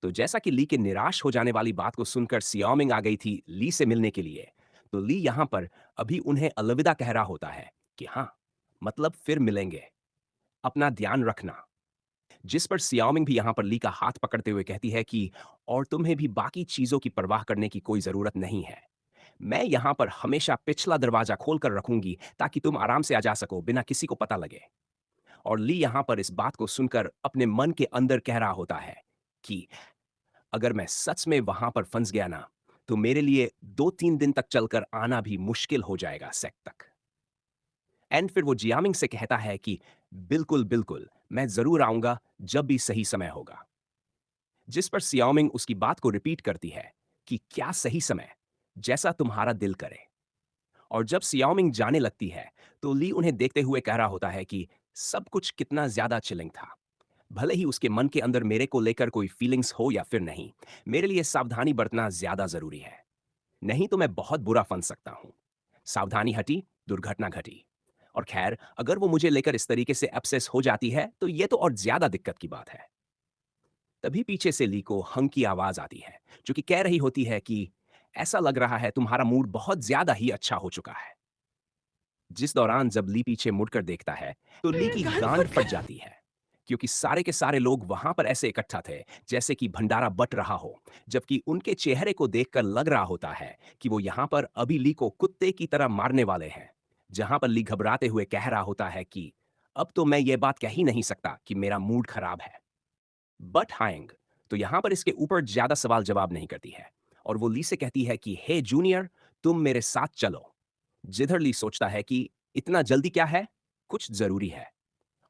तो जैसा कि ली के निराश हो जाने वाली बात को सुनकर सियाओमिंग आ गई थी ली से मिलने के लिए, तो ली यहाँ पर अभी उन्हें अलविदा कह रहा होता है कि हाँ, मतलब फिर मिलेंगे, अपना ध्यान रखना। जिस पर सियाओमिंग भी यहाँ पर ली का हाथ पकड़ते हुए कहती है कि और तुम्हें भी बाकी चीज़ों की परवाह करने की कोई ज़रूरत नहीं है। मैं यहाँ पर हमेशा पिछला दरवाज़ा खोल कर रखूँगी ताकि तुम आराम से आ जा सको बिना किसी को पता लगे। और ली यहाँ पर इस बात को सुनकर अपने मन के अंदर कह रहा होता है कि अगर मैं सच में वहाँ पर फँस गया ना, तो मेरे लिए 2-3 दिन तक चलकर आना भी मुश्किल हो जाएगा सेट तक। एंड फिर वो जियामिंग से कहता है कि बिल्कुल, बिल्कुल, मैं ज़रूर आऊँगा जब भी सही समय होगा। जिस पर सियाओमिंग उसकी बात को रिपीट करती है कि क्या सही समय? जैसा तुम्हारा दिल करे। और जब सियाओमिंग जाने लगती है, तो ली उन्हें देखते हुए कह रहा होता है कि सब कुछ कितना ज़्यादा चिलिंग था। भले ही उसके मन के अंदर मेरे को लेकर कोई फीलिंग्स हो या फिर नहीं, मेरे लिए सावधानी बरतना ज़्यादा ज़रूरी है। नहीं तो मैं बहुत बुरा फंस सकता हूँ। सावधानी हटी, दुर्घटना घटी। और खैर, अगर वो मुझे लेकर इस तरीके से अपसेस हो जाती है, तो ये तो और ज़्यादा दिक्कत की बात है। तभी पीछे से ली को हंग की आवाज़ आती है, जो कि कह रही होती है कि ऐसा लग रहा है तुम्हारा मूड बहुत ज़्यादा ही अच्छा हो चुका है। जिस दौरान जब ली पीछे मुड़कर देखता है, तो ली मेरा की कान गांड फट फट गया। जाती है, क्योंकि सारे के सारे लोग वहां पर ऐसे इकट्ठा थे, जैसे कि भंडारा बट रहा हो, जबकि उनके चेहरे को देखकर लग रहा होता है कि वो यहाँ पर अभी ली को कुत्ते की तरह मारने वाले हैं। जहां पर ली घबराते हुए कह रहा होता है कि अब तो मैं ये बात कह ही नहीं सकता कि मेरा मूड खराब है। बट हाइंग तो यहाँ पर इसके ऊपर ज्यादा सवाल जवाब नहीं करती है, और वो ली से कहती है कि हे जूनियर, तुम मेरे साथ चलो। जिधर ली सोचता है कि इतना जल्दी क्या है, कुछ जरूरी है।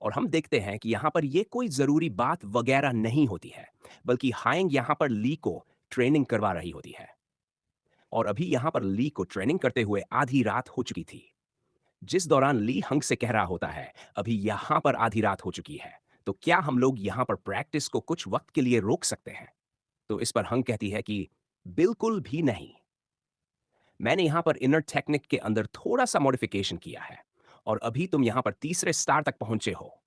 और हम देखते हैं कि यहाँ पर ये कोई जरूरी बात वगैरह नहीं होती है, बल्कि हाइंग यहाँ पर ली को ट्रेनिंग करवा रही होती है। और अभी यहाँ पर ली को ट्रेनिंग करते हुए आधी रात हो चुकी थी। जिस दौरान ली हंग से कह रहा होता है अभी यहाँ पर आधी रात हो चुकी है, तो क्या हम लोग यहाँ पर प्रैक्टिस को कुछ वक्त के लिए रोक सकते हैं? तो इस पर हंग कहती है कि बिल्कुल भी नहीं। मैंने यहाँ पर इनर टेक्निक के अंदर थोड़ा सा मॉडिफिकेशन किया है, और अभी तुम यहाँ पर तीसरे स्टार तक पहुंचे हो।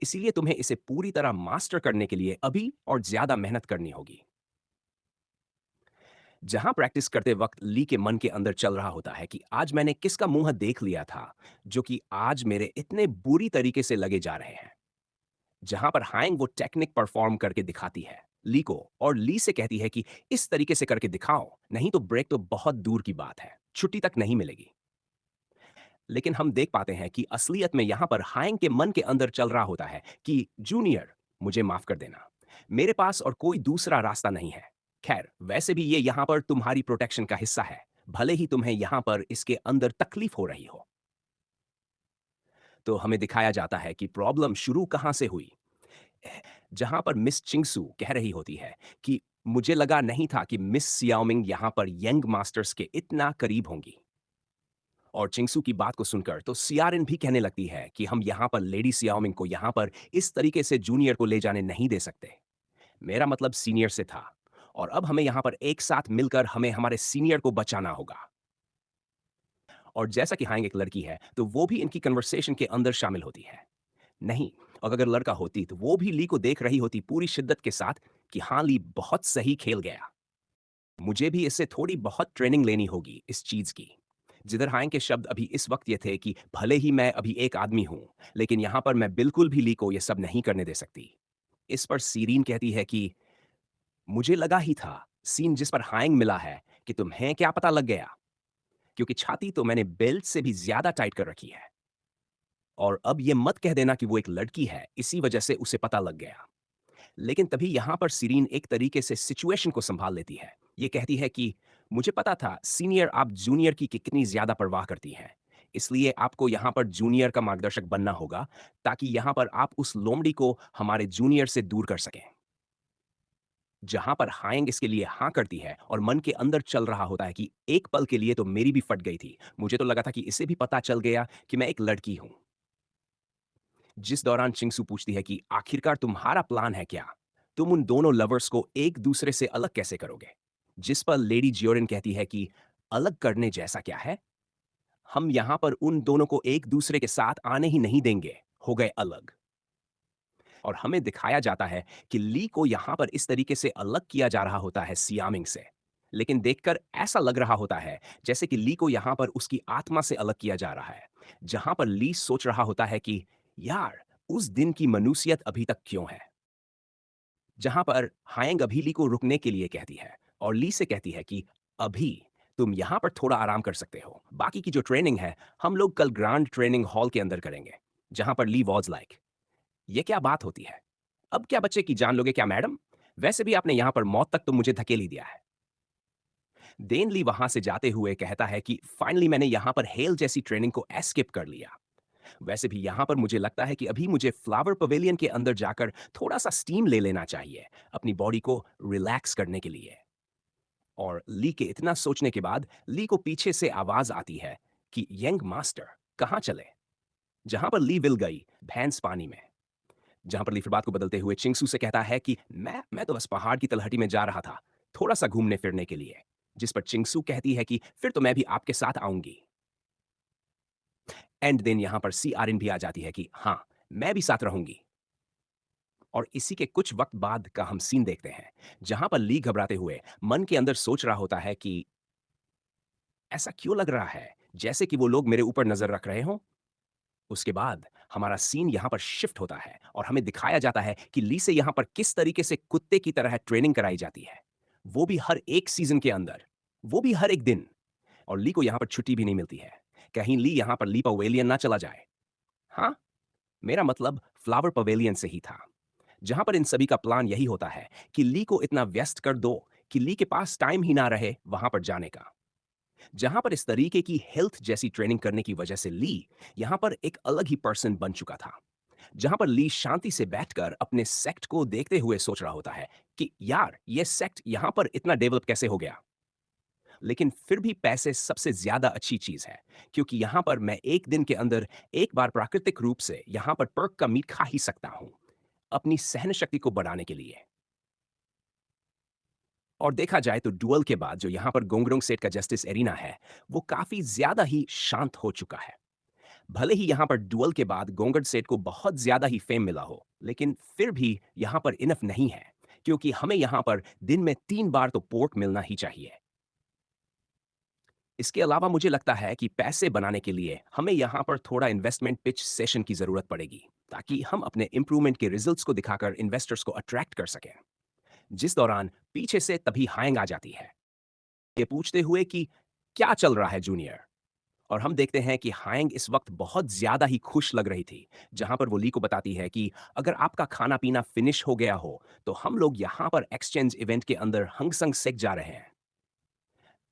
इसीलिए तुम्हें इसे पूरी तरह मास्टर करने के लिए अभी और ज्यादा मेहनत करनी होगी। जहां प्रैक्टिस करते वक्त ली के मन के अंदर चल रहा होता है कि आज मैंने किसका मुंह देख लिया था, जो कि आज मेरे इतने बुरी तरीके से लगे जा रहे हैं। जहां पर हाइंग वो टेक्निक परफॉर्म करके दिखाती है ली को, और ली से कहती है कि इस तरीके से करके दिखाओ, नहीं तो ब्रेक तो बहुत दूर की बात है, छुट्टी तक नहीं मिलेगी। लेकिन हम देख पाते हैं कि असलियत में यहां पर हाइंग के मन के अंदर चल रहा होता है कि जूनियर, मुझे माफ कर देना, मेरे पास और कोई दूसरा रास्ता नहीं है। खैर, वैसे भी ये यहां पर तुम्हारी प्रोटेक्शन का हिस्सा है, भले ही तुम्हें यहां पर इसके अंदर तकलीफ हो रही हो। तो हमें दिखाया जाता है कि प्रॉब्लम शुरू कहां से हुई, जहां पर मिस चिंगसू कह रही होती है कि मुझे लगा नहीं था कि मिस सियाओमिंग यहां पर यंग मास्टर्स के इतना करीब होंगी। और चिंगसू की बात को सुनकर तो सियारिन भी कहने लगती है कि हम यहाँ पर लेडी सियाओमिंग को यहाँ पर इस तरीके से जूनियर को ले जाने नहीं दे सकते। मेरा मतलब सीनियर से था, और अब हमें यहाँ पर एक साथ मिलकर हमें हमारे सीनियर को बचाना होगा। और जैसा कि हाइंग एक लड़की है, तो वो भी इनकी कन्वर्सेशन के अंदर शामिल होती है। नहीं, और अगर लड़का होती तो वो भी ली को देख रही होती पूरी शिद्दत के साथ कि हाँ, ली बहुत सही खेल गया। मुझे भी इससे थोड़ी बहुत ट्रेनिंग लेनी होगी इस चीज़ की। जिधर हाइन के शब्द अभी इस वक्त ये थे कि भले ही मैं अभी एक आदमी हूँ, लेकिन यहाँ पर मैं बिल्कुल भी ली को ये सब नहीं करने दे सकती। इस पर सीरीन कहती है कि मुझे लगा ही था, सीन जिस पर हाइंग मिला है, कि तुम्हें क्या पता लग गया? क्योंकि छाती तो मैंने बेल्ट से भी ज़्यादा टाइट कर रखी है। और अब ये मत कह देना कि वो एक लड़की है, इसी वजह से उसे पता लग गया। लेकिन तभी यहाँ पर सीरीन एक तरीके से सिचुएशन को संभाल लेती है। ये कहती है कि मुझे पता था सीनियर आप जूनियर की कितनी ज़्यादा परवाह करती हैं। इसलिए आपको यहाँ पर जूनियर का मार्गदर्शक बनना होगा, ताकि यहाँ पर आप उस लोमड़ी को हमारे जूनियर से दूर कर सकें। जहाँ पर हाइंग इसके लिए हाँ करती है, और मन के अंदर चल रहा होता है कि एक पल के लिए तो मेरी भी फट गई थी। मुझे तो लगा था कि इसे भी पता चल गया कि मैं एक लड़की हूँ। जिस दौरान चिंगसू पूछती है कि आखिरकार तुम्हारा प्लान है क्या? तुम उन दोनों लवर्स को एक दूसरे से अलग कैसे करोगे? जिस पर लेडी जियोरिन कहती है कि अलग करने जैसा क्या है? हम यहाँ पर उन दोनों को एक दूसरे के साथ आने ही नहीं देंगे, हो गए अलग। और हमें दिखाया जाता है कि ली को यहाँ पर इस तरीके से अलग किया जा रहा होता है सियामिंग से। लेकिन देखकर ऐसा लग रहा होता है जैसे कि ली को यहाँ पर उसकी आत्मा से अलग किया जा रहा है। जहाँ पर ली सोच रहा होता है कि यार, उस दिन की मनुष्यत अभी तक क्यों है? जहाँ पर हायेंग अभी ली को रुकने के लिए कहती है और ली से कहती है कि अभी तुम यहाँ पर थोड़ा आराम कर सकते हो। बाकी की जो ट्रेनिंग है, हम लोग कल ग्रांड ट्रेनिंग हॉल के अंदर करेंगे। जहाँ पर ली वाज़ लाइक, ये क्या बात होती है? अब क्या बच्चे की जान लोगे क्या मैडम? वैसे भी आपने यहाँ पर मौत तक तो मुझे धकेल ही दिया है। देन ली वहाँ से जाते हुए कहता है कि फाइनली मैंने यहाँ पर हेल जैसी ट्रेनिंग को एस्केप कर लिया। वैसे भी यहाँ पर मुझे लगता है कि अभी मुझे फ्लावर पवेलियन के अंदर जाकर थोड़ा-सा स्टीम ले लेना चाहिए, अपनी बॉडी को रिलैक्स करने के लिए। और ली के इतना सोचने के बाद ली को पीछे से आवाज़ आती है कि यंग मास्टर, कहाँ चले? जहाँ पर ली विल गई, भैंस पानी में। जहाँ पर ली फिर बात को बदलते हुए चिंगसू से कहता है कि मैं तो बस पहाड़ की तलहटी में जा रहा था, थोड़ा-सा घूमने-फिरने के लिए। जिस पर चिंगसू कहती है कि फिर तो मैं भी आपके साथ आऊँगी। एंड देन यहाँ पर सीआरएन भी आ जाती है कि हाँ, मैं भी साथ रहूँगी। और इसी के कुछ वक़्त बाद का हम सीन देखते हैं, जहाँ पर ली घबराते हुए मन के अंदर सोच रहा होता है कि ऐसा क्यों लग रहा है, जैसे कि वो लोग मेरे ऊपर नज़र रख रहे हों? उसके बाद हमारा सीन यहाँ पर शिफ्ट होता है और हमें दिखाया जाता है कि ली से यहाँ पर किस तरीके से कुत्ते की तरह ट्रेनिंग कराई जाती है। वो भी हर एक सीज़न के अंदर, वो भी हर एक दिन। और ली को यहाँ पर छुट्टी भी नहीं मिलती है। कहीं ली यहाँ पर ली पवेलियन ना चला जाए। हाँ, मेरा मतलब फ्लावर पवेलियन से ही था। जहाँ पर इन सभी का प्लान यही होता है कि ली को इतना व्यस्त कर दो कि ली के पास टाइम ही ना रहे वहाँ पर जाने का। जहाँ पर इस तरीके की हेल्थ जैसी ट्रेनिंग करने की वजह से ली यहाँ पर एक अलग ही पर्सन बन चुका था। जहाँ पर ली शांति से बैठकर अपने सेक्ट को देखते हुए सोच रहा होता है कि यार, ये सेक्ट यहाँ पर इतना डेवलप कैसे हो गया? लेकिन फिर भी पैसे सबसे ज़्यादा अच्छी चीज़ है, क्योंकि यहाँ पर मैं 1 दिन के अंदर एक बार प्राकृतिक रूप से यहाँ पर पर्क का मीट खा ही सकता हूँ, अपनी सहन शक्ति को बढ़ाने के लिए। और देखा जाए तो डुअल के बाद जो यहाँ पर गोंगरोंग सेट का जस्टिस एरिना है, वो काफ़ी ज़्यादा ही शांत हो चुका है। भले ही यहाँ पर डुअल के बाद गोंगर्ड सेट को बहुत ज़्यादा ही फेम मिला हो, लेकिन फिर भी यहाँ पर इनफ नहीं है, क्योंकि हमें यहाँ पर दिन में 3 बार तो पोर्क मिलना ही चाहिए। इसके अलावा मुझे लगता है कि पैसे बनाने के लिए हमें यहाँ पर थोड़ा इन्वेस्टमेंट पिच सेशन की ज़रूरत पड़ेगी, ताकि हम अपने इम्प्रूवमेंट के रिजल्ट्स को दिखाकर इन्वेस्टर्स को अट्रैक्ट कर सकें। जिस दौरान पीछे से तभी हायंग आ जाती है, ये पूछते हुए कि क्या चल रहा है जूनियर? और हम देखते हैं कि हायंग इस वक्त बहुत ज़्यादा ही खुश लग रही थी, जहाँ पर वो ली को बताती है कि अगर आपका खाना-पीना फिनिश हो गया हो, तो हम लोग यहाँ पर एक्सचेंज इवेंट के अंदर हंग संग सेक जा रहे हैं।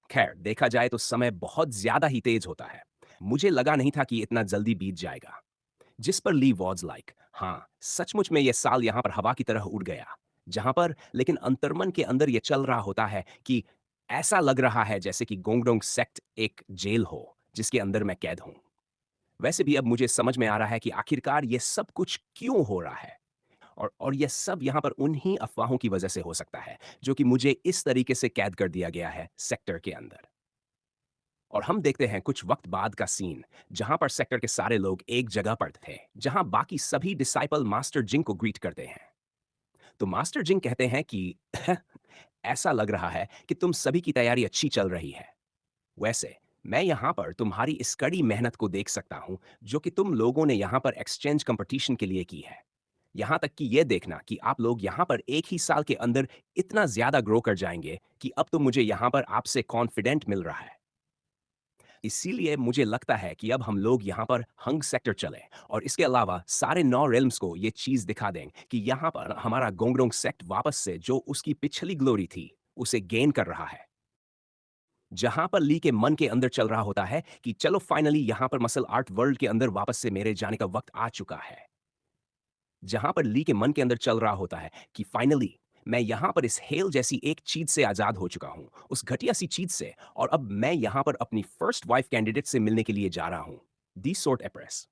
खैर, देखा जाए तो समय बहुत ज़्यादा ही तेज़ होता है। मुझे लगा नहीं था कि इतना जल्दी बीत जाएगा। जिस पर ली वाज़ लाइक, हाँ, सचमुच में ये साल यहाँ पर हवा की तरह उड़ गया। जहाँ पर लेकिन अंतर्मन के अंदर ये चल रहा होता है कि ऐसा लग रहा है जैसे कि गोंगडोंग सेक्ट एक जेल हो, जिसके अंदर मैं कैद हूँ। वैसे भी अब मुझे समझ में आ रहा है कि आखिरकार ये सब कुछ क्यों हो रहा है। और ये सब यहाँ पर उन्हीं अफ़वाहों की वजह से हो सकता है, जो कि मुझे इस तरीके से कैद कर दिया गया है सेक्टर के अंदर। और हम देखते हैं कुछ वक़्त बाद का सीन, जहाँ पर सेक्टर के सारे लोग एक जगह पर थे, जहाँ बाकी सभी डिसाइपल मास्टर जिंग को ग्रीट करते हैं। तो मास्टर जिंग कहते हैं कि ऐसा लग रहा है कि तुम सभी की तैयारी अच्छी चल रही है। वैसे मैं यहाँ पर तुम्हारी इस कड़ी मेहनत को देख सकता हूँ, जो कि तुम लोगों ने यहाँ पर एक्सचेंज कंपटीशन के लिए की है। यहाँ तक कि ये देखना कि आप लोग यहाँ पर एक ही साल के अंदर इतना ज़्यादा ग्रो कर जाएँगे कि अब तो मुझे यहाँ पर आपसे कॉन्फिडेंट मिल रहा है। इसीलिए मुझे लगता है कि अब हम लोग यहाँ पर हंग सेक्टर चलें और इसके अलावा सारे 9 रेल्म्स को ये चीज़ दिखा दें कि यहाँ पर हमारा गोंगडोंग सेक्ट वापस से जो उसकी पिछली ग्लोरी थी, उसे गेन कर रहा है। जहाँ पर ली के मन के अंदर चल रहा होता है कि चलो फाइनली यहाँ पर मसल आर्ट वर्ल्ड के अंदर वापस से मेरे जाने का वक़्त आ चुका है। जहाँ पर ली के मन के अंदर चल रहा होता है कि फाइनली मैं यहाँ पर इस हेल जैसी एक चीज़ से आज़ाद हो चुका हूँ, उस घटिया-सी चीज़ से, और अब मैं यहाँ पर अपनी फर्स्ट वाइफ कैंडिडेट से मिलने के लिए जा रहा हूँ, दी सोर्ट एप्रेस।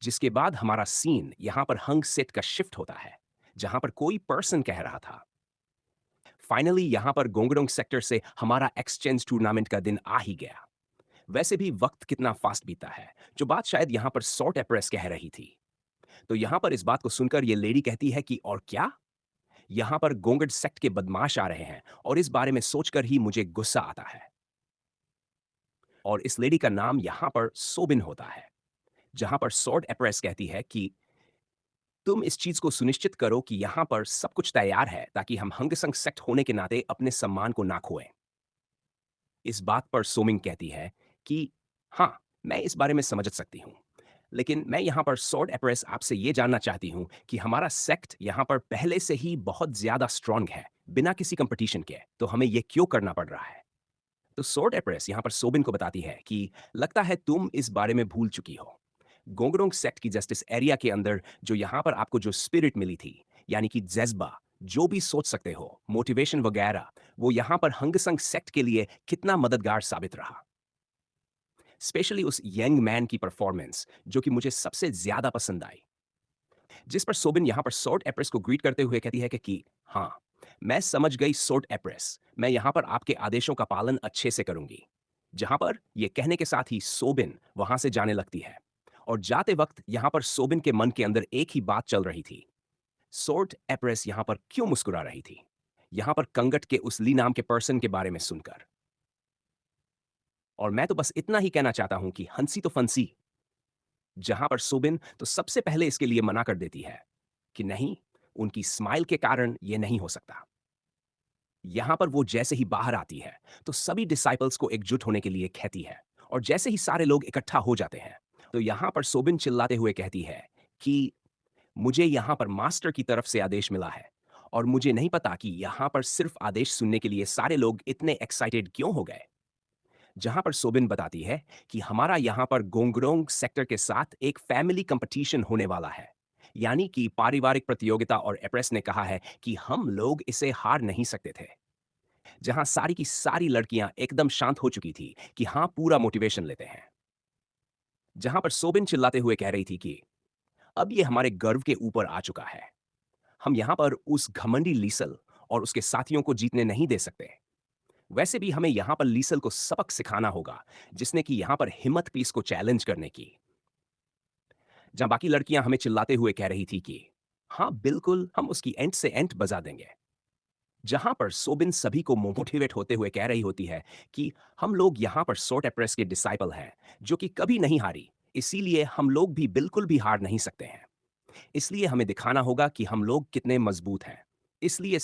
जिसके बाद हमारा सीन यहाँ पर हंग सेट का शिफ्ट होता है, जहाँ पर कोई पर्सन कह रहा था, फाइनली यहाँ पर गोंगडोंग सेक्टर से हमारा एक्सचेंज टूर्नामेंट का दिन आ ही गया। वैसे भी वक़्त कितना फ़ास्ट बीता है, जो बात शायद यहाँ पर सोर्ट एप्रेस कह रही थी। तो यहाँ पर इस बात को सुनकर ये लेडी कहती है कि और क्या? यहाँ पर गोंगड सेक्ट के बदमाश आ रहे हैं और इस बारे में सोचकर ही मुझे गुस्सा आता है। और इस लेडी का नाम यहाँ पर सोबिन होता है, जहाँ पर सॉर्ड एप्रेस कहती है कि तुम इस चीज़ को सुनिश्चित करो कि यहाँ पर सब कुछ तैयार है ताकि हम हंगसंग सेक्ट होने के नाते अपने सम्मान को ना खोएं। इस बात पर सोमिंग कहती है कि हाँ, मैं इस बारे में समझ सकती हूँ। लेकिन मैं यहाँ पर सॉर्ड एप्रेस आपसे ये जानना चाहती हूँ कि हमारा सेक्ट यहाँ पर पहले से ही बहुत ज़्यादा स्ट्रॉन्ग है, बिना किसी कंपटीशन के, तो हमें ये क्यों करना पड़ रहा है? तो सॉर्ड एप्रेस यहाँ पर सोबिन को बताती है कि लगता है तुम इस बारे में भूल चुकी हो। गोंगरोंग सेक्ट की जस्टिस एरिया के अंदर जो यहाँ पर आपको जो स्पिरिट मिली थी, यानी कि जज़्बा, जो भी सोच सकते हो, मोटिवेशन वगैरह, वो यहाँ पर हंगसंग सेक्ट के लिए कितना मददगार साबित रहा। स्पेशली उस यंग मैन की परफॉर्मेंस, जो कि मुझे सबसे ज़्यादा पसंद आई। जिस पर सोबिन यहाँ पर सॉर्ड एप्रेस को ग्रीट करते हुए कहती है कि हाँ, मैं समझ गई सॉर्ड एप्रेस, मैं यहाँ पर आपके आदेशों का पालन अच्छे से करूँगी। जहाँ पर ये कहने के साथ ही सोबिन वहाँ से जाने लगती है। और जाते वक़्त यहाँ पर सोबिन के मन के अंदर एक ही बात चल रही थी। सॉर्ड एप्रेस यहाँ पर क्यों मुस्कुरा रही थी? यहाँ पर कंगट के उस ली नाम के पर्सन के बारे में सुनकर। और मैं तो बस इतना ही कहना चाहता हूँ कि हंसी तो फंसी। जहाँ पर सोबिन तो सबसे पहले इसके लिए मना कर देती है कि नहीं, उनकी स्माइल के कारण ये नहीं हो सकता। यहाँ पर वो जैसे ही बाहर आती है, तो सभी डिसाइपल्स को एकजुट होने के लिए कहती है और जैसे ही सारे लोग इकट्ठा हो जाते हैं, तो यहाँ पर सोबिन चिल्लाते हुए कहती है कि मुझे यहाँ पर मास्टर की तरफ से आदेश मिला है और मुझे नहीं पता कि यहाँ पर सिर्फ आदेश सुनने के लिए सारे लोग इतने एक्साइटेड क्यों हो गए। जहाँ पर सोबिन बताती है कि हमारा यहाँ पर गोंगरोंग सेक्टर के साथ एक फैमिली कंपटीशन होने वाला है, यानी कि पारिवारिक प्रतियोगिता, और एप्रेस ने कहा है कि हम लोग इसे हार नहीं सकते थे। जहाँ सारी की सारी लड़कियां एकदम शांत हो चुकी थी कि हाँ, पूरा मोटिवेशन लेते हैं। जहाँ पर सोबिन चिल्लाते हुए कह रही थी कि अब ये हमारे गर्व के ऊपर आ चुका है, हम यहाँ पर उस घमंडी लीसल और उसके साथियों को जीतने नहीं दे सकते। वैसे भी हमें यहाँ पर लीसल को सबक सिखाना होगा, जिसने कि यहाँ पर हिम्मत पीस को चैलेंज करने की। जहाँ बाकी लड़कियां हमें चिल्लाते हुए कह रही थी कि हाँ, बिल्कुल, हम उसकी एंट से एंट बजा देंगे। जहाँ पर सोबिन सभी को मोटिवेट होते हुए कह रही होती है कि हम लोग यहाँ पर सोर्ट एप्रेस के डिसाइपल हैं, जो कि कभी नहीं हारी, इसीलिए हम लोग भी बिल्कुल भी हार नहीं सकते हैं। इसलिए हमें दिखाना होगा कि हम लोग कितने मजबूत हैं। इसलिए